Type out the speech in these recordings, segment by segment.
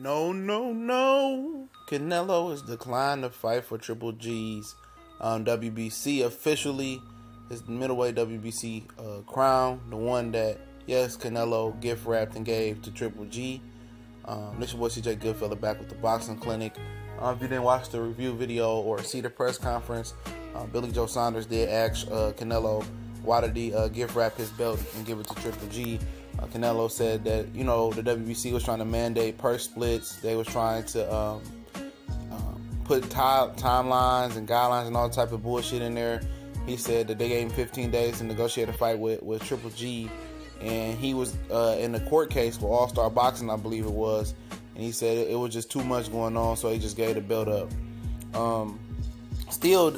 No, no, no. Canelo has declined to fight for Triple G's WBC officially. His middleweight WBC crown, the one that, yes, Canelo gift wrapped and gave to Triple G. This is your boy CJ Goodfella back with the Boxing Clinic. If you didn't watch the review video or see the press conference, Billy Joe Saunders did ask Canelo why did he gift wrap his belt and give it to Triple G. Canelo said that, the WBC was trying to mandate purse splits. They was trying to put timelines and guidelines and all type of bullshit in there. He said that they gave him 15 days to negotiate a fight with Triple G. And he was in the court case for All-Star Boxing, I believe it was. And he said it was just too much going on, so he just gave the belt up. Still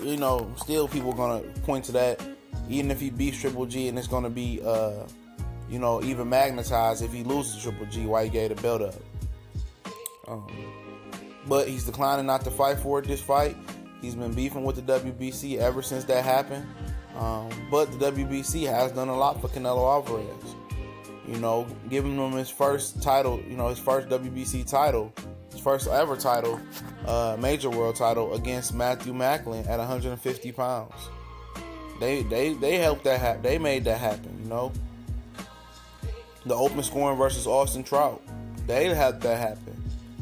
people are going to point to that. Even if he beats Triple G, and it's going to be, even magnetized if he loses Triple G, why he gave the belt up. But he's declining not to fight for it this fight. He's been beefing with the WBC ever since that happened. But the WBC has done a lot for Canelo Alvarez. Giving him his first title, his first WBC title, his first ever title, major world title against Matthew Macklin at 150 pounds. They helped that happen. They made that happen, The open scoring versus Austin Trout, they had that happen.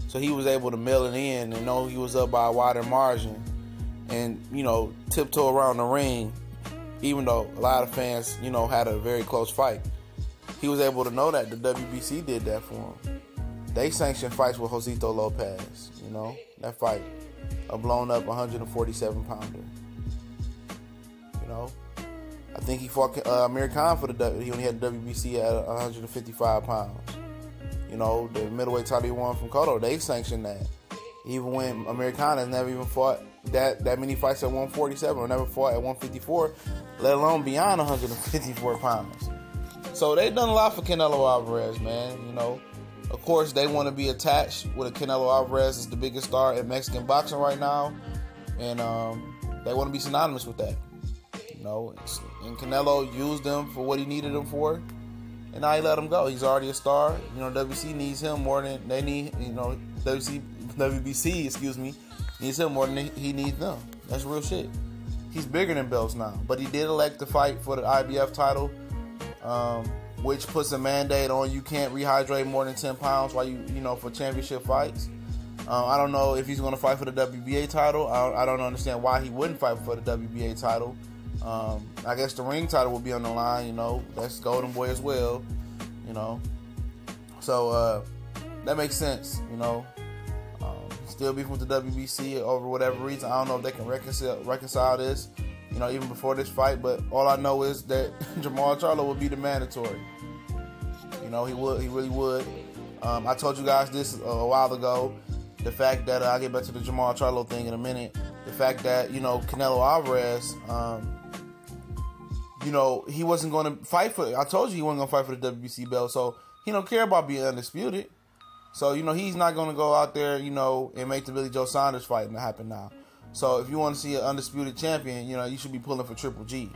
So he was able to mail it in and know he was up by a wider margin and, tiptoe around the ring, even though a lot of fans, had a very close fight. He was able to know that the WBC did that for him. They sanctioned fights with Josito Lopez, that fight, a blown up 147 pounder. I think he fought Amir Khan he only had the WBC at 155 pounds. The middleweight title he won from Cotto, they sanctioned that. Even when Amir Khan has never even fought that many fights at 147 or never fought at 154, let alone beyond 154 pounds. So they've done a lot for Canelo Alvarez, man. Of course, they want to be attached with Canelo Alvarez as the biggest star in Mexican boxing right now. And they want to be synonymous with that. And Canelo used them for what he needed them for, and now he let him go. He's already a star. WBC needs him more than they need. WBC, needs him more than he needs them. That's real shit. He's bigger than belts now, but he did elect to fight for the IBF title, which puts a mandate on you can't rehydrate more than 10 pounds while for championship fights. I don't know if he's going to fight for the WBA title. I don't understand why he wouldn't fight for the WBA title. I guess the ring title will be on the line, that's Golden Boy as well, So, that makes sense, Still beefing with the WBC over whatever reason. I don't know if they can reconcile this, even before this fight, but all I know is that Jamal Charlo will be the mandatory. He really would. I told you guys this a while ago, the fact that, I'll get back to the Jamal Charlo thing in a minute, the fact that, Canelo Alvarez, he wasn't going to fight for it. I told you he wasn't going to fight for the WBC belt, so he don't care about being undisputed. So, he's not going to go out there, and make the Billy Joe Saunders fight happen now. So, if you want to see an undisputed champion, you should be pulling for Triple G.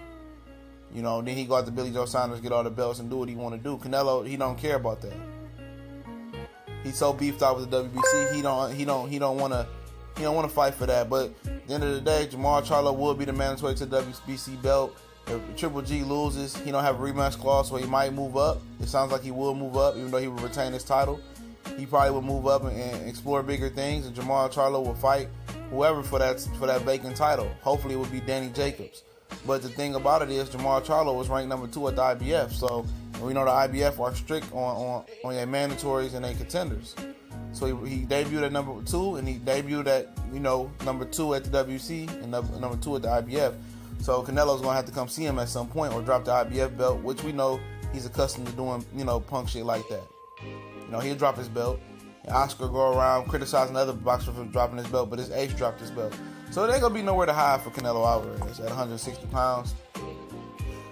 Then he go out to Billy Joe Saunders, get all the belts, and do what he want to do. Canelo, he don't care about that. He's so beefed out with the WBC, he don't want to fight for that. But at the end of the day, Jamal Charlo will be the mandatory to the WBC belt. If Triple G loses, he don't have a rematch clause, so he might move up. It sounds like he will move up, even though he will retain his title. He probably will move up and explore bigger things, and Jamal Charlo will fight whoever for that vacant title. Hopefully it will be Danny Jacobs. But the thing about it is Jamal Charlo was ranked number 2 at the IBF, so we know the IBF are strict on their mandatories and their contenders. So he debuted at number 2, and he debuted at number 2 at the WC and number 2 at the IBF. So Canelo's gonna have to come see him at some point or drop the IBF belt, which we know he's accustomed to doing, punk shit like that. He'll drop his belt. And Oscar go around criticizing other boxers for dropping his belt, but his ace dropped his belt. So there ain't gonna be nowhere to hide for Canelo Alvarez at 160 pounds.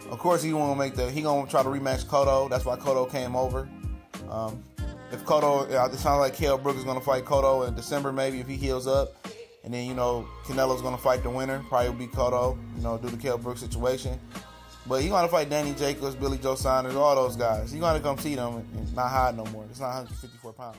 Of course, he gonna try to rematch Cotto. That's why Cotto came over. If Cotto, it sounds like Kell Brook is gonna fight Cotto in December, maybe if he heals up. And then, Canelo's going to fight the winner. Probably will be Cotto, due to Kell Brook situation. But he's going to fight Danny Jacobs, Billy Joe Saunders, all those guys. He's going to come see them and not hide no more. It's not 154 pounds.